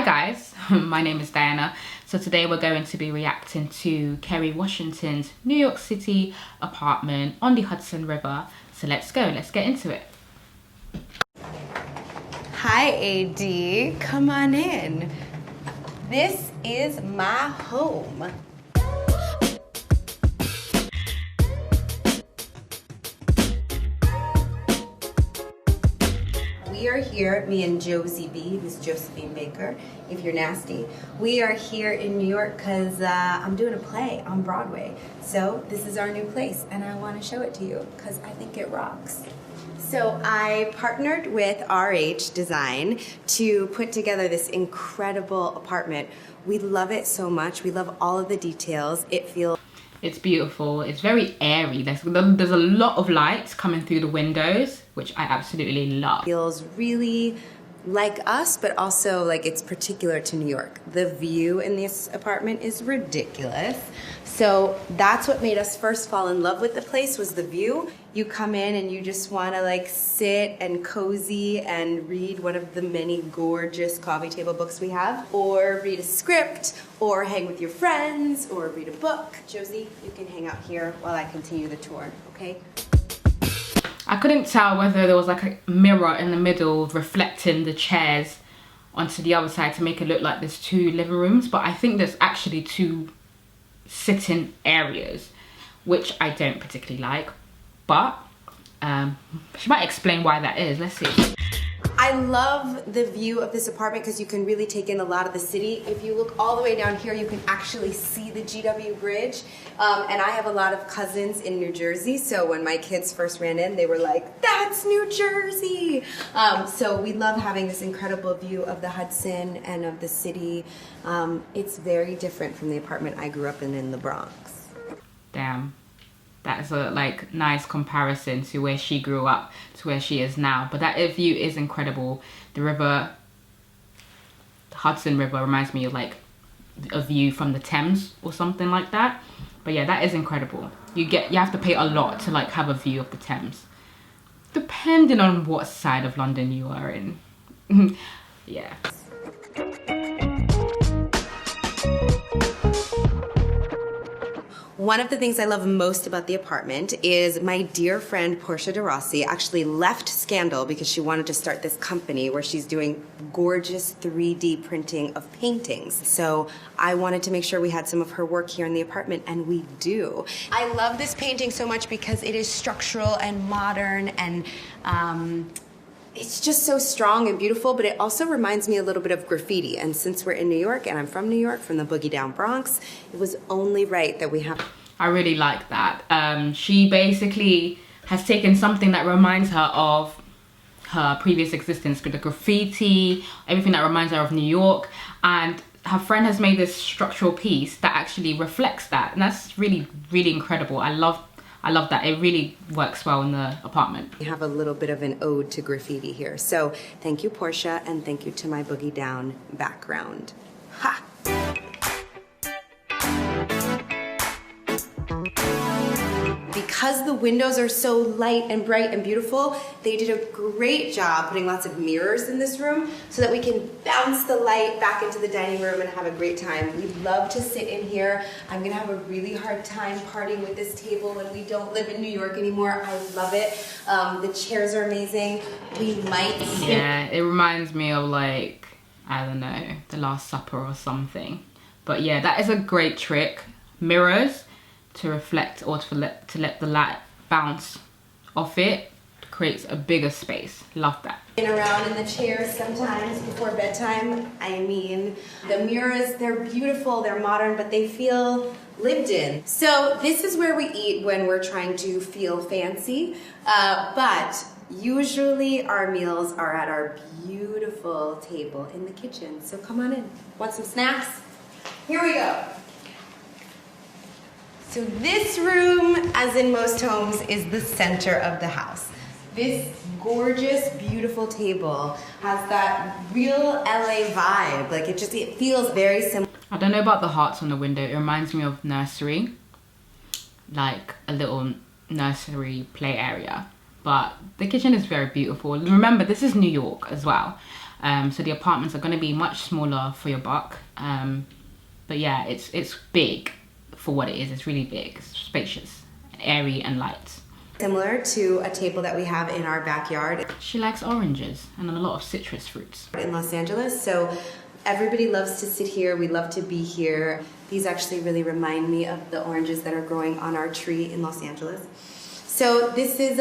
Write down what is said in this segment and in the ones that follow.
Hi guys, my name is Diana. So today we're going to be reacting to Kerry Washington's New York City apartment on the Hudson River. So let's go, let's get into it. Hi AD, come on in. This is my home. We are here, me and Josie B, who's Josephine Baker, if you're nasty. We are here in New York because I'm doing a play on Broadway. So this is our new place and I want to show it to you because I think it rocks. So I partnered with RH Design to put together this incredible apartment. We love it so much. We love all of the details. It's beautiful. It's very airy. There's a lot of light coming through the windows, which I absolutely love. Feels really like us, but also like it's particular to New York. The view in this apartment is ridiculous. So that's what made us first fall in love with the place, was the view. You come in and you just want to like sit and cozy and read one of the many gorgeous coffee table books we have, or read a script, or hang with your friends, or read a book. Josie, you can hang out here while I continue the tour, okay? I couldn't tell whether there was like a mirror in the middle reflecting the chairs onto the other side to make it look like there's two living rooms, but I think there's actually two sitting areas, which I don't particularly like, but she might explain why that is. Let's see. I love the view of this apartment because you can really take in a lot of the city. If you look all the way down here, you can actually see the GW Bridge. And I have a lot of cousins in New Jersey, so when my kids first ran in, they were like, that's New Jersey! So we love having this incredible view of the Hudson and of the city. It's very different from the apartment I grew up in the Bronx. Damn. That's a like nice comparison to where she grew up to where she is now. But that view is incredible. The river, the Hudson River, reminds me of like a view from the Thames or something like that. But yeah, that is incredible. You have to pay a lot to like have a view of the Thames, depending on what side of London you are in. Yeah. One of the things I love most about the apartment is my dear friend Portia de Rossi actually left Scandal because she wanted to start this company where she's doing gorgeous 3D printing of paintings. So I wanted to make sure we had some of her work here in the apartment, and we do. I love this painting so much because it is structural and modern, and it's just so strong and beautiful, but it also reminds me a little bit of graffiti. And since we're in New York, and I'm from New York, from the Boogie Down Bronx, it was only right that we have... I really like that. She basically has taken something that reminds her of her previous existence, with the graffiti, everything that reminds her of New York, and her friend has made this structural piece that actually reflects that, and that's really, really incredible. I love that. It really works well in the apartment. We have a little bit of an ode to graffiti here. So thank you, Portia, and thank you to my Boogie Down background. Ha! Because the windows are so light and bright and beautiful, they did a great job putting lots of mirrors in this room so that we can bounce the light back into the dining room and have a great time. We love to sit in here. I'm gonna have a really hard time partying with this table when we don't live in New York anymore. I love it. The chairs are amazing. We might... Yeah, it reminds me of like, I don't know, The Last Supper or something. But yeah, that is a great trick. Mirrors to reflect, or to let the light bounce off it, creates a bigger space. Love that. Around in the chairs sometimes before bedtime. I mean, the mirrors, they're beautiful, they're modern, but they feel lived in. So this is where we eat when we're trying to feel fancy, but usually our meals are at our beautiful table in the kitchen. So come on in. Want some snacks? Here we go. So this room, as in most homes, is the center of the house. This gorgeous, beautiful table has that real LA vibe. Like it feels very similar. I don't know about the hearts on the window. It reminds me of nursery, like a little nursery play area. But the kitchen is very beautiful. Remember, this is New York as well. So the apartments are going to be much smaller for your buck. But yeah, it's big for what it is. It's really big, it's spacious, airy and light. Similar to a table that we have in our backyard. She likes oranges and a lot of citrus fruits. In Los Angeles, so everybody loves to sit here. We love to be here. These actually really remind me of the oranges that are growing on our tree in Los Angeles. So this is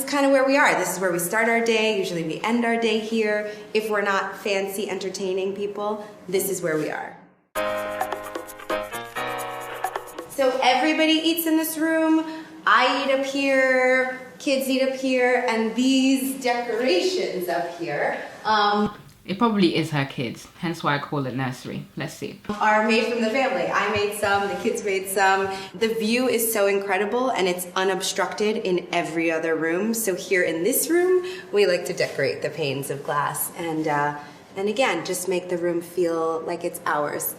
kind of where we are. This is where we start our day. Usually we end our day here. If we're not fancy, entertaining people, this is where we are. So everybody eats in this room. I eat up here, kids eat up here, and these decorations up here it probably is her kids, hence why I call it nursery. Let's see. Are made from the family. I made some, the kids made some. The view is so incredible and it's unobstructed in every other room. So here in this room, we like to decorate the panes of glass and again, just make the room feel like it's ours.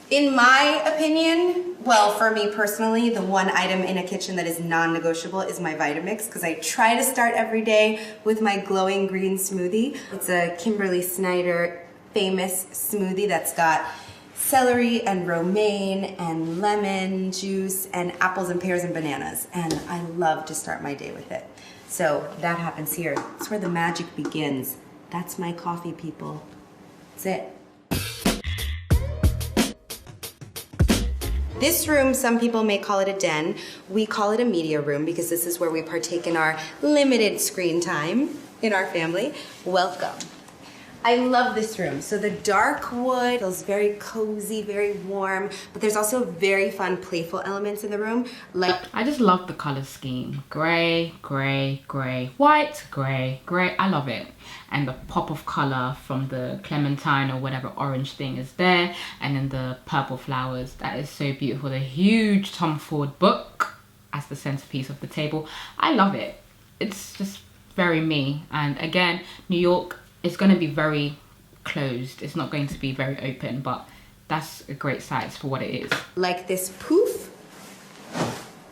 In my opinion, well, for me personally, the one item in a kitchen that is non-negotiable is my Vitamix, because I try to start every day with my glowing green smoothie. It's a Kimberly Snyder famous smoothie that's got celery and romaine and lemon juice and apples and pears and bananas, and I love to start my day with it. So that happens here. That's where the magic begins. That's my coffee, people. That's it. This room, some people may call it a den. We call it a media room because this is where we partake in our limited screen time in our family. Welcome. I love this room. So the dark wood feels very cozy, very warm, but there's also very fun, playful elements in the room. Like I just love the color scheme. Gray, gray, gray, white, gray, gray. I love it. And the pop of color from the clementine or whatever orange thing is there. And then the purple flowers. That is so beautiful. The huge Tom Ford book as the centerpiece of the table. I love it. It's just very me. And again, New York, it's going to be very closed. It's not going to be very open, but that's a great size for what it is. Like this poof.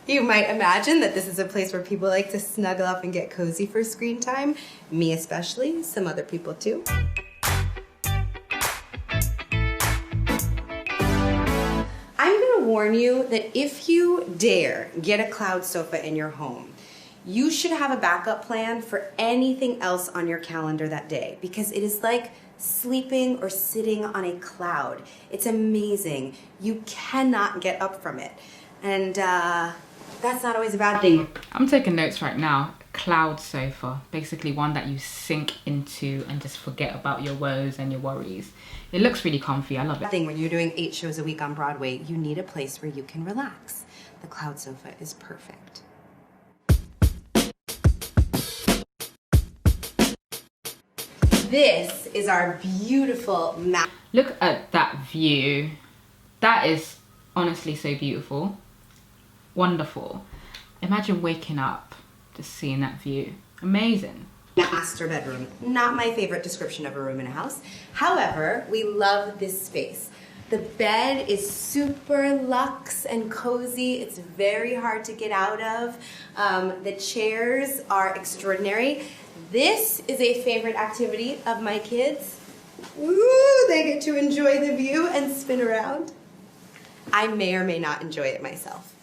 You might imagine that this is a place where people like to snuggle up and get cozy for screen time. Me especially, some other people too. I'm gonna warn you that if you dare get a cloud sofa in your home, you should have a backup plan for anything else on your calendar that day, because it is like sleeping or sitting on a cloud. It's amazing. You cannot get up from it. And that's not always a bad thing. I'm taking notes right now. Cloud sofa, basically one that you sink into and just forget about your woes and your worries. It looks really comfy. I love it. When you're doing 8 shows a week on Broadway, you need a place where you can relax. The cloud sofa is perfect. This is our beautiful map. Look at that view. That is honestly so beautiful. Wonderful. Imagine waking up just seeing that view. Amazing. Master bedroom. Not my favorite description of a room in a house. However, we love this space. The bed is super luxe and cozy. It's very hard to get out of. The chairs are extraordinary. This is a favorite activity of my kids. Woo, they get to enjoy the view and spin around. I may or may not enjoy it myself.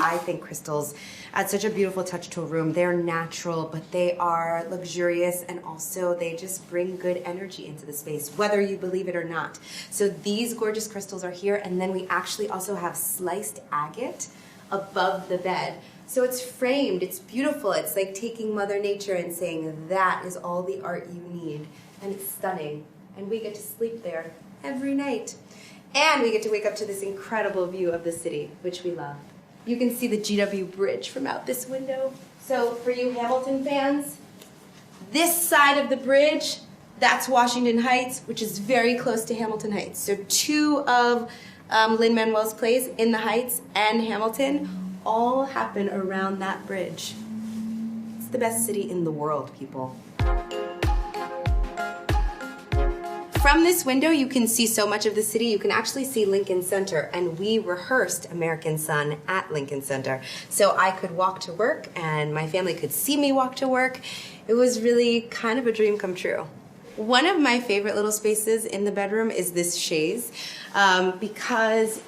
I think crystals add such a beautiful touch to a room. They're natural, but they are luxurious, and also they just bring good energy into the space, whether you believe it or not. So these gorgeous crystals are here, and then we actually also have sliced agate above the bed. So it's framed, it's beautiful. It's like taking Mother Nature and saying that is all the art you need. And it's stunning. And we get to sleep there every night. And we get to wake up to this incredible view of the city, which we love. You can see the GW Bridge from out this window. So for you Hamilton fans, this side of the bridge, that's Washington Heights, which is very close to Hamilton Heights. So 2 of Lin-Manuel's plays, In the Heights and Hamilton, all happen around that bridge. It's the best city in the world, people. From this window, you can see so much of the city. You can actually see Lincoln Center, and we rehearsed American Son at Lincoln Center. So I could walk to work, and my family could see me walk to work. It was really kind of a dream come true. One of my favorite little spaces in the bedroom is this chaise, because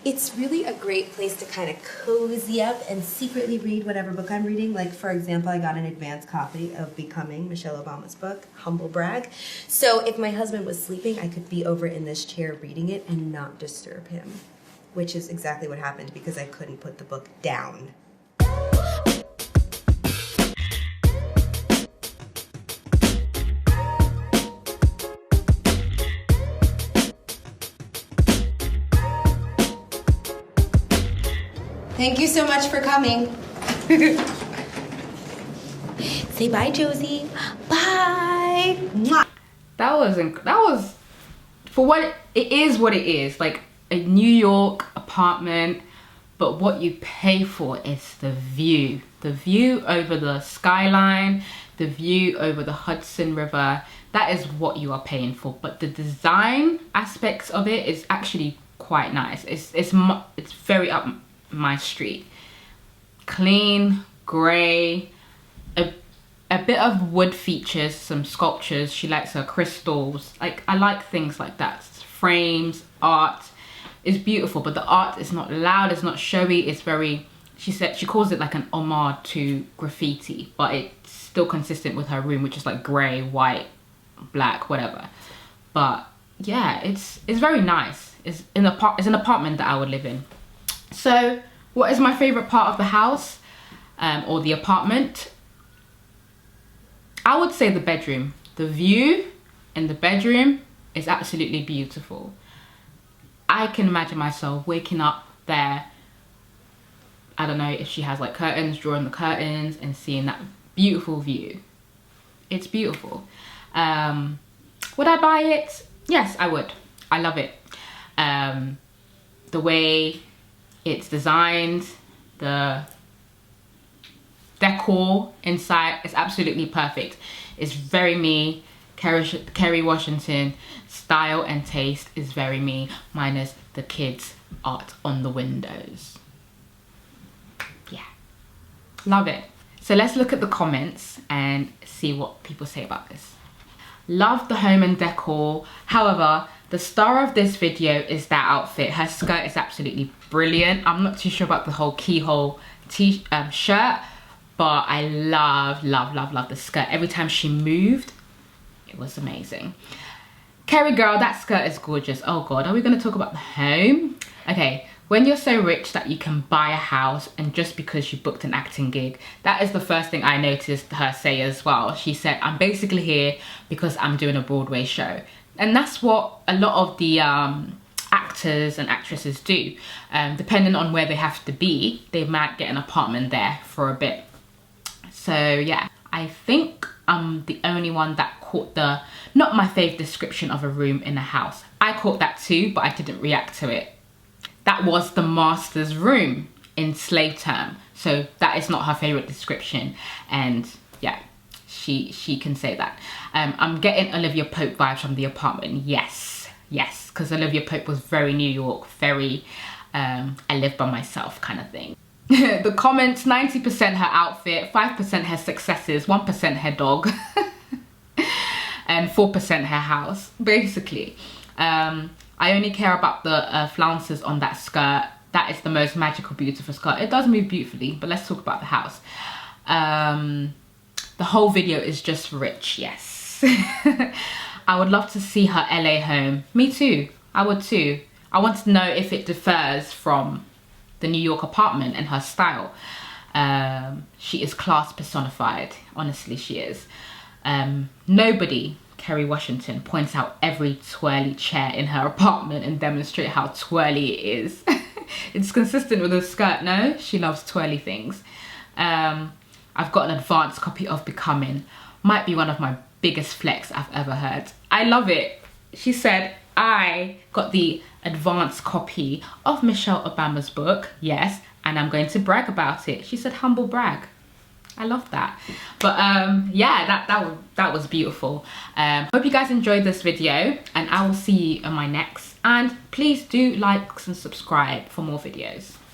it's really a great place to kind of cozy up and secretly read whatever book I'm reading. Like, for example, I got an advanced copy of Becoming, Michelle Obama's book, humble brag. So if my husband was sleeping, I could be over in this chair reading it and not disturb him, which is exactly what happened because I couldn't put the book down. Thank you so much for coming. Say bye, Josie. Bye. Mwah. That was for what it is, like a New York apartment, but what you pay for is the view over the skyline, the view over the Hudson River. That is what you are paying for, but the design aspects of it is actually quite nice. It's very up my street. Clean, grey, a bit of wood features, some sculptures. She likes her crystals. Like, I like things like that. Frames, art is beautiful, but the art is not loud, it's not showy. It's very, she calls it like an homage to graffiti, but it's still consistent with her room, which is like grey, white, black, whatever. But yeah, it's very nice. It's an apartment that I would live in. So what is my favorite part of the house or the apartment? I would say the bedroom. The view in the bedroom is absolutely beautiful. I can imagine myself waking up there. I don't know if she has like curtains, drawing the curtains and seeing that beautiful view. It's beautiful. Would I buy it? Yes, I would. I love it. The way it's designed, the decor inside is absolutely perfect. It's very me. Kerry Washington style and taste is very me, minus the kids' art on the windows. Yeah, love it. So let's look at the comments and see what people say about this. Love the home and decor. However, the star of this video is that outfit. Her skirt is absolutely brilliant. I'm not too sure about the whole keyhole shirt, but I love the skirt. Every time she moved, it was amazing. Kerry girl, that skirt is gorgeous. Oh God, are we gonna talk about the home? Okay, when you're so rich that you can buy a house and just because you booked an acting gig, that is the first thing I noticed her say as well. She said, I'm basically here because I'm doing a Broadway show. And that's what a lot of the actors and actresses do. Depending on where they have to be, they might get an apartment there for a bit. So yeah, I think I'm the only one that caught the, not my fave description of a room in a house. I caught that too, but I didn't react to it. That was the master's room in slave term. So that is not her favorite description. And yeah, she can say that. I'm getting Olivia Pope vibes from the apartment. Yes, because Olivia Pope was very New York, very I live by myself kind of thing. The comments, 90% her outfit, 5% her successes, 1% her dog, and 4% her house, basically. I only care about the flounces on that skirt. That is the most magical, beautiful skirt. It does move beautifully, but let's talk about the house. The whole video is just rich, yes. I would love to see her LA home. Me too, I would too. I want to know if it differs from the New York apartment and her style. She is class personified, honestly she is. Nobody, Kerry Washington, points out every twirly chair in her apartment and demonstrate how twirly it is. It's consistent with her skirt, no? She loves twirly things. I've got an advanced copy of Becoming. Might be one of my biggest flex I've ever heard. I love it. She said, I got the advanced copy of Michelle Obama's book, yes, and I'm going to brag about it. She said, humble brag. I love that. But yeah, that was beautiful. Hope you guys enjoyed this video, and I will see you in my next. And please do like and subscribe for more videos.